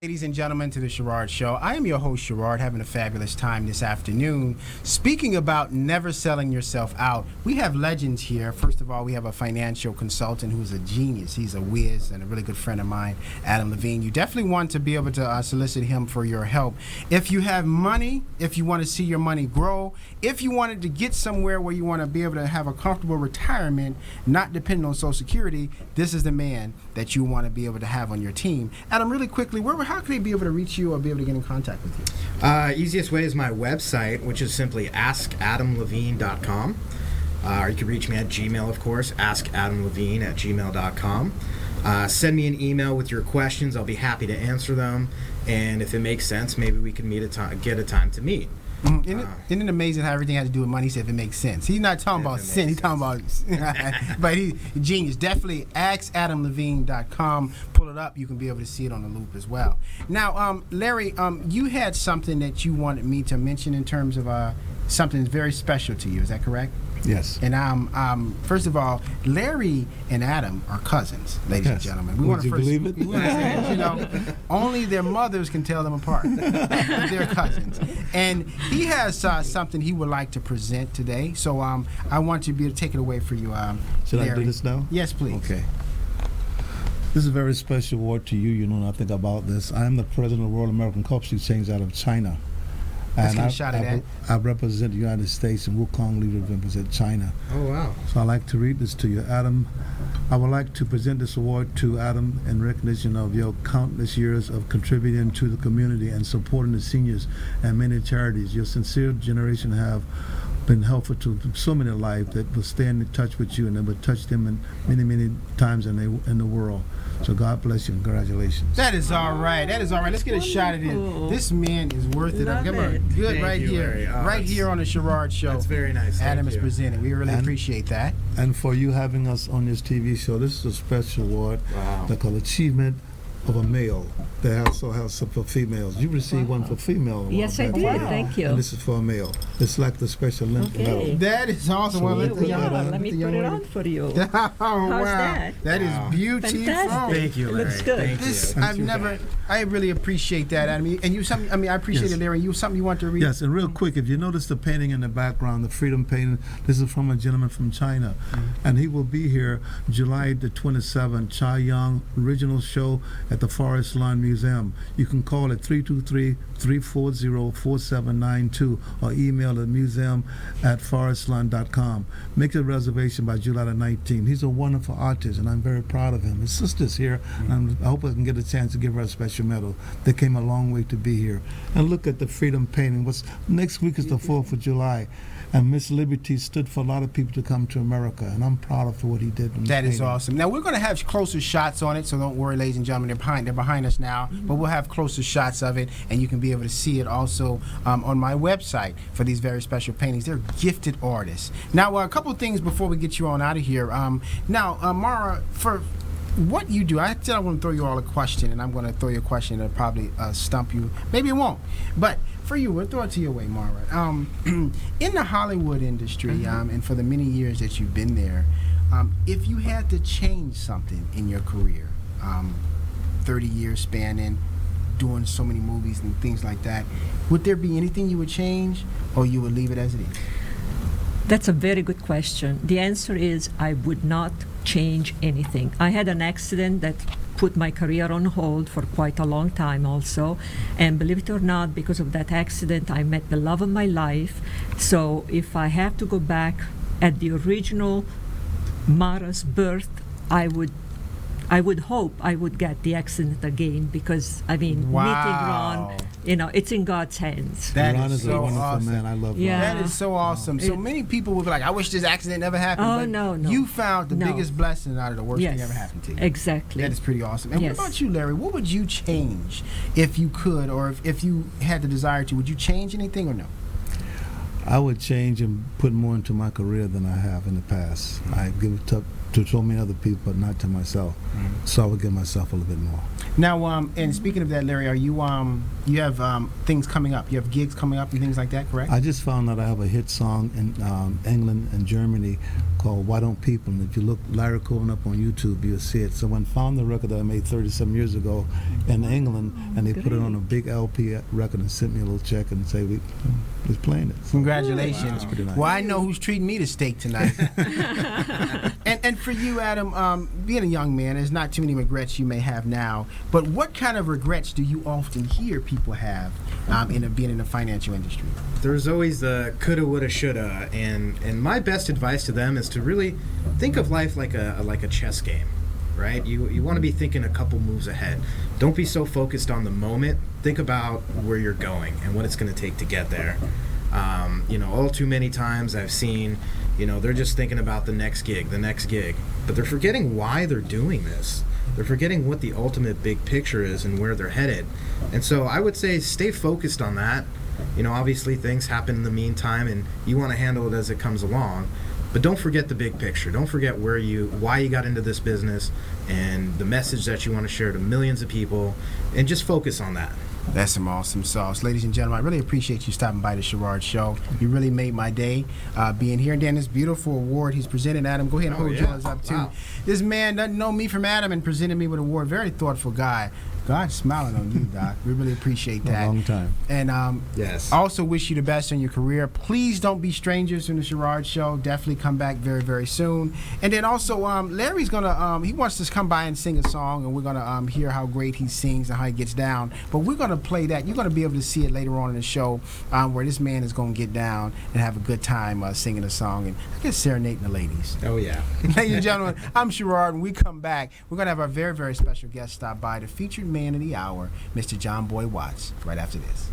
Ladies and gentlemen, to the Sherard Show. I am your host, Sherard, having a fabulous time this afternoon. Speaking about never selling yourself out, we have legends here. First of all, we have a financial consultant who's a genius. He's a whiz and a really good friend of mine, Adam Levine. You definitely want to be able to solicit him for your help. If you have money, if you want to see your money grow, if you wanted to get somewhere where you want to be able to have a comfortable retirement, not depending on Social Security, this is the man that you want to be able to have on your team. Adam, really quickly, how can they be able to reach you or be able to get in contact with you? Easiest way is my website, which is simply askadamlevine.com. Or you can reach me at Gmail, of course, askadamlevine@gmail.com. Send me an email with your questions. I'll be happy to answer them. And if it makes sense, maybe we can get a time to meet. Isn't it amazing how everything has to do with money? He said if it makes sense. He's not talking about sin. He's talking about, but he's genius. Definitely askadamlevine.com. Pull it up. You can be able to see it on the loop as well. Now, Larry, you had something that you wanted me to mention in terms of something that's very special to you. Is that correct? Yes. And first of all, Larry and Adam are cousins, ladies and gentlemen. Would you believe it? Only their mothers can tell them apart. They're cousins. And he has something he would like to present today. So I want to be able to take it away for you, Should Larry. I do this now? Yes, please. Okay. This is a very special award to you. You know nothing about this. I am the president of the Royal American Corpus Exchange out of China. Let's get a shot at that. I represent the United States, and Wukong leader represent China. Oh, wow. So I'd like to read this to you. Adam, I would like to present this award to Adam in recognition of your countless years of contributing to the community and supporting the seniors and many charities. Your sincere generation have been helpful to so many lives that will stay in touch with you, and it will touch them in many, many times in the world. So God bless you and congratulations. That is all right. That is all right. Let's get a shot at it. This man is worth it. Give him a good Thank right you, here. Larry. Right here on the Sherard Show. That's very nice. Adam Thank is you. presenting. We really appreciate that. And for you having us on this TV show, this is a special award. Wow. They call Achievement of a Male. They also have some for females. You received one for female. Yes, I did. Thank you. And this is for a male. It's like the special link medal. That is awesome. So Well, let Let me put it on for you. Oh, How's wow. that? That is beautiful. Fantastic. Thank you, Larry. Looks good. Thank This you. I really appreciate that. I mean, and you something. I mean, I appreciate Yes. it, Larry. You something you want to read? Yes, and real quick, if you notice the painting in the background, the freedom painting, this is from a gentleman from China. And he will be here July the 27th, Cha Yang Original Show at the Forest Lawn Museum. You can call at 323-340-4792 or email at museum@forestlawn.com. Make a reservation by July the 19th. He's a wonderful artist, and I'm very proud of him. His sister's here, and I hope I can get a chance to give her a special medal. They came a long way to be here. And look at the freedom painting. Next week is the 4th of July, and Miss Liberty stood for a lot of people to come to America, and I'm proud of what he did. That is awesome. Now we're going to have closer shots on it, so don't worry, ladies and gentlemen. They're behind us now, but we'll have closer shots of it, and you can be able to see it also on my website for these very special paintings. They're gifted artists. Now, a couple of things before we get you on out of here. Mara, for what you do, I said I want to throw you all a question, and I'm going to throw you a question that'll probably stump you. Maybe it won't, but for you, we'll throw it to your way, Mara. In the Hollywood industry, and for the many years that you've been there, if you had to change something in your career, 30 years spanning, doing so many movies and things like that, would there be anything you would change, or you would leave it as it is? That's a very good question. The answer is I would not change anything. I had an accident that put my career on hold for quite a long time also, and believe it or not, because of that accident I met the love of my life. So if I have to go back at the original Mara's birth, I would hope I would get the accident again, because meeting Ron, it's in God's hands. Ron is so a wonderful awesome. man. I love Ron. Yeah. That is so awesome. So many people would be like, I wish this accident never happened. Oh, but no. You found the No. biggest blessing out of the worst Yes. thing ever happened to you. Exactly. That is pretty awesome. And Yes. what about you, Larry? What would you change if you could, or if you had the desire to? Would you change anything or no? I would change and put more into my career than I have in the past. I give to so many other people, but not to myself. So I would give myself a little bit more. Now, and speaking of that, Larry, are you you have things coming up? You have gigs coming up and things like that, correct? I just found out I have a hit song in England and Germany called Why Don't People? And if you look Larry Cohen up on YouTube, you'll see it. Someone found the record that I made 37 years ago in England, and they put it on a big LP record and sent me a little check and say, we're playing it. Congratulations. Pretty nice. Well, I know who's treating me to steak tonight. and for you, Adam, being a young man, there's not too many regrets you may have now, but what kind of regrets do you often hear people have in being in the financial industry? There's always the coulda, woulda, shoulda, and my best advice to them is to really think of life like a chess game, right? You want to be thinking a couple moves ahead. Don't be so focused on the moment. Think about where you're going and what it's going to take to get there. All too many times I've seen, they're just thinking about the next gig, but they're forgetting why they're doing this. They're forgetting what the ultimate big picture is and where they're headed. And so I would say stay focused on that. Obviously things happen in the meantime and you want to handle it as it comes along, but don't forget the big picture. Don't forget why you got into this business and the message that you want to share to millions of people, and just focus on that. That's some awesome sauce. Ladies and gentlemen, I really appreciate you stopping by the Sherard Show. You really made my day being here. And then this beautiful award he's presented, Adam. Go ahead and hold yours up, too. Wow. This man doesn't know me from Adam and presented me with an award. Very thoughtful guy. God's smiling on you, Doc. We really appreciate that. A long time. And yes. Also wish you the best in your career. Please don't be strangers in the Sherard Show. Definitely come back very, very soon. And then also, Larry's going to, he wants to come by and sing a song, and we're going to hear how great he sings and how he gets down. But we're going to play that. You're going to be able to see it later on in the show where this man is going to get down and have a good time singing a song and I guess serenading the ladies. Oh, yeah. Ladies and gentlemen, I'm Sherard. When we come back, we're going to have our very, very special guest stop by, the featured man of the hour, Mr. John Boy Watts, right after this.